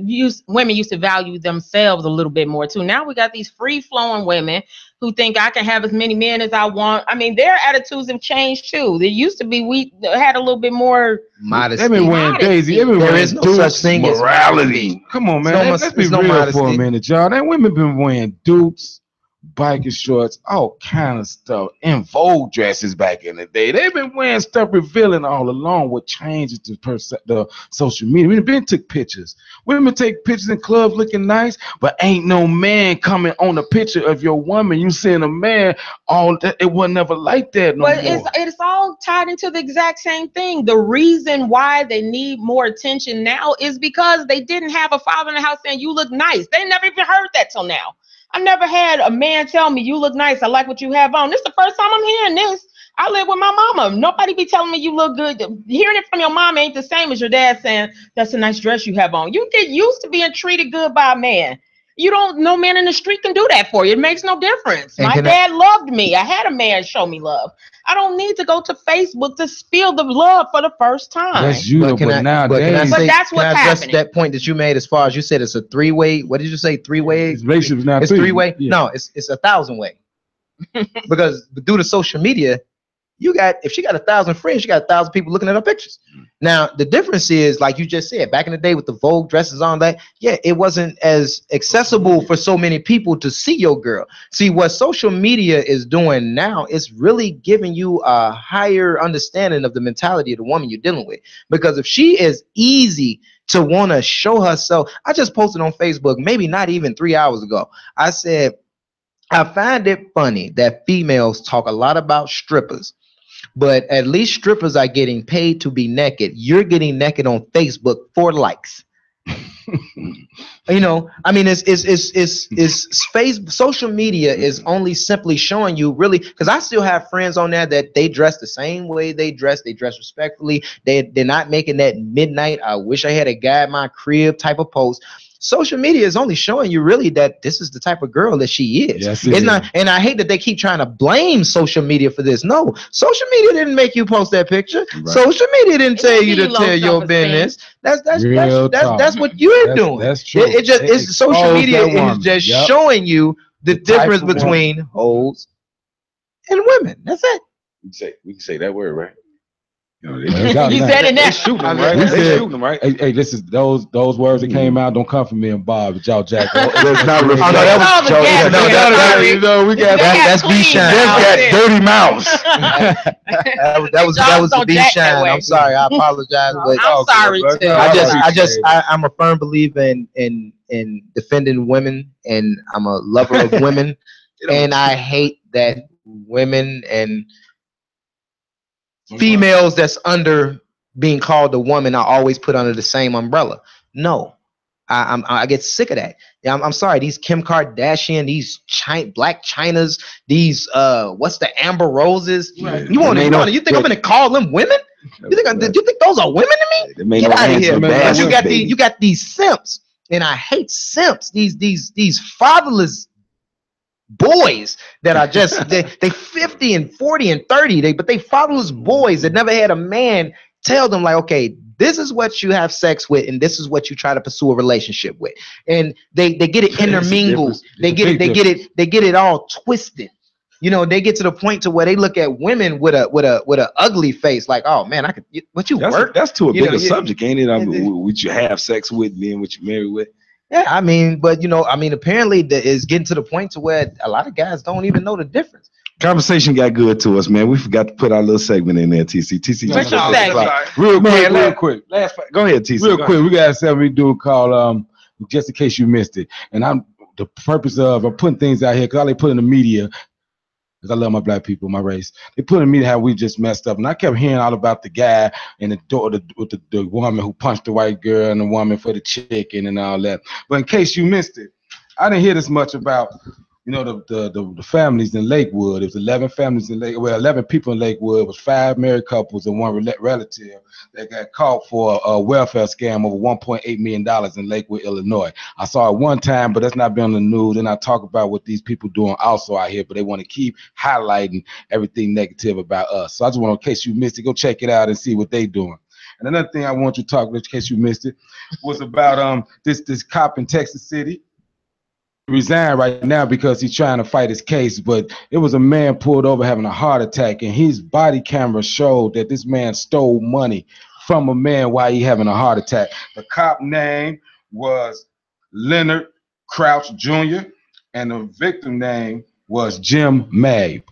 value themselves a little bit more too. Now we got these free flowing women who think I can have as many men as I want. I mean, their attitudes have changed too. There used to be, we had a little bit more modesty. They've been wearing Daisy. There is no such thing as morality. Come on, man. Let's be real for a minute, y'all. That women been wearing dukes, biker shorts, all kind of stuff, and Vogue dresses back in the day. They've been wearing stuff revealing all along what changes the social media. We've been took pictures. Women take pictures in clubs looking nice, but ain't no man coming on a picture of your woman. You seeing a man, all that, it was never like that no more. It's all tied into the exact same thing. The reason why they need more attention now is because they didn't have a father in the house saying you look nice. They never even heard that till now. I never had a man tell me you look nice. I like what you have on. This is the first time I'm hearing this. I live with my mama. Nobody be telling me you look good. Hearing it from your mom ain't the same as your dad saying that's a nice dress you have on. You get used to being treated good by a man. No man in the street can do that for you. It makes no difference. My dad loved me. I had a man show me love. I don't need to go to Facebook to spill the love for the first time. That's you, but nowadays. But that's what's happening. That point that you made, as far as you said, it's a 3-way. What did you say? 3-way. Relationships now. It's 3-way. Yeah. No, it's 1,000-way. Because due to social media, if she got 1,000 friends, she got 1,000 people looking at her pictures. Now the difference is, like you just said, back in the day with the Vogue dresses on, that it wasn't as accessible for so many people to see your girl. See, what social media is doing now is really giving you a higher understanding of the mentality of the woman you're dealing with. Because if she is easy to want to show herself, I just posted on Facebook maybe not even 3 hours ago. I said, I find it funny that females talk a lot about strippers, but at least strippers are getting paid to be naked. You're getting naked on Facebook for likes. I mean, social media is only simply showing you, really, because I still have friends on there that they dress the same way they dress respectfully. They're not making that midnight, I wish I had a guy in my crib type of post. social media is only showing you really that this is the type of girl that she is. Yes, it's not, and I hate that they keep trying to blame social media for this. No, social media didn't make you post that picture. Right. Social media didn't tell you to low tell your self-esteem. business. That's Real talk. what you're doing. That's true. It just it's social exposed media that is woman. just Yep. showing you the The type difference of woman. between hoes and women. That's it. We can say that word, right? You know, You said it They now. shooting them, I right? mean, They we said- shooting them, right? Hey, this is those words that came out. Don't come from me and Bob, but y'all Jack. That's not Oh, no, reflecting. that was Joe, yeah, yeah, no, yeah, that, sorry. you know, we got that's clean B-Shine. now. That's that dirty mouse. that was Jaws the don't B jack that Shine. way. I'm sorry. I apologize, but I'm sorry good, too. bro. I'm a firm believer in defending women, and I'm a lover of women, and I hate that women and females that's under being called a woman are always put under the same umbrella. No, I get sick of that. Yeah, I'm sorry. These Kim Kardashian, these Black Chinas, these what's the Amber Roses? Right. You want They to? know- You think I'm gonna call them women? You think those are women to me? They made Get no out of hands here, for man. bastards, You got baby. you got these simps, and I hate simps. These fatherless boys that are just they 50 and 40 and 30, but they fatherless boys that never had a man tell them like, okay, this is what you have sex with, and this is what you try to pursue a relationship with, and they get it intermingled. They get it all twisted. You know, they get to the point to where they look at women with a ugly face, like, oh man, what you work? That's to a You know, bigger you- subject, ain't it? I mean, what you have sex with, and then what you marry with. Yeah, I mean, but apparently it's getting to the point to where a lot of guys don't even know the difference. Conversation got good to us, man. We forgot to put our little segment in there, TC. TC, What's just your put this segment? out. Real Man, quick. Go ahead, TC. Real Go quick, we got something we do called just in case you missed it. And the purpose of putting things out here, because all they put in the media, because I love my black people, my race, they put in the media how we just messed up. And I kept hearing all about the guy and the woman who punched the white girl and the woman for the chicken and all that. But in case you missed it, I didn't hear this much about, the families in Lakewood. It was 11 families in Lakewood. Well, 11 people in Lakewood. It was 5 married couples and one relative that got caught for a welfare scam over $1.8 million in Lakewood, Illinois. I saw it one time, but that's not been on the news. And I talk about what these people doing also out here, but they want to keep highlighting everything negative about us. So I just want, in case you missed it, go check it out and see what they doing. And another thing I want you to talk about, in case you missed it, was about this cop in Texas City. Resigned right now because he's trying to fight his case, but it was a man pulled over having a heart attack, and his body camera showed that this man stole money from a man while he having a heart attack. The cop name was Leonard Crouch Jr. and the victim name was Jim Mabe.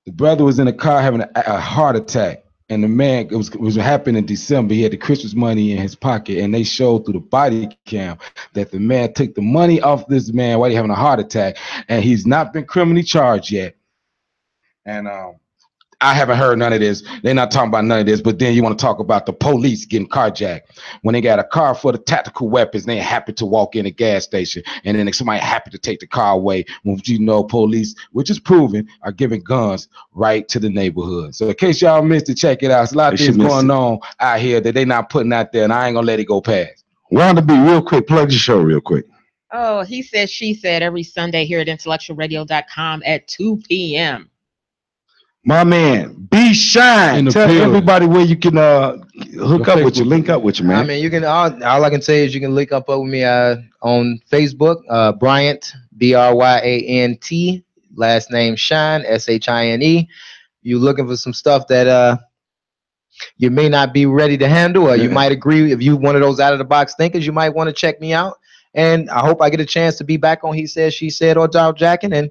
The brother was in the car having a heart attack. And the man, it was happening in December. He had the Christmas money in his pocket, and they showed through the body cam that the man took the money off this man while he having a heart attack, and he's not been criminally charged yet. And I haven't heard none of this. They're not talking about none of this. But then you want to talk about the police getting carjacked when they got a car full of tactical weapons. They ain't happy to walk in a gas station, and then somebody happy to take the car away. When police, which is proven, are giving guns right to the neighborhood. So in case y'all missed it, check it out. There's a lot of things going on out here that they not putting out there, and I ain't gonna let it go past. Wanda B, real quick, plug your show real quick. Oh, he said, she said, every Sunday here at intellectualradio.com at 2 p.m. My man, B-Shine. Tell everybody where you can hook up with you, link up with you, man. I mean, you can all I can say is you can link up with me on Facebook, Bryant, Bryant, last name Shine, Shine. You looking for some stuff that you may not be ready to handle, or you might agree. If you one of those out of the box thinkers, you might want to check me out. And I hope I get a chance to be back on He Said, She Said, or Dog Jacking, and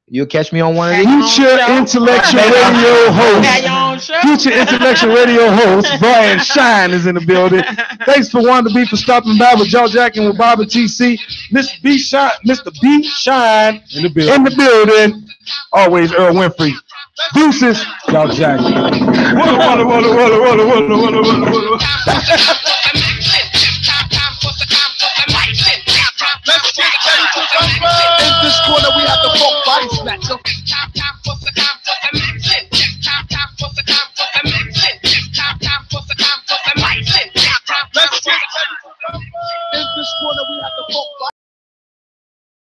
you'll catch me on one of these. Future Intellectual Radio host. Future Intellectual Radio host Brian Shine is in the building. Thanks for Wanda B for stopping by with Joe Jacking with Bob and TC. Mr. B Shine in the building. Always Earl Winfrey. Deuces. Joe Jacking. In this corner we have the folk body snatcher.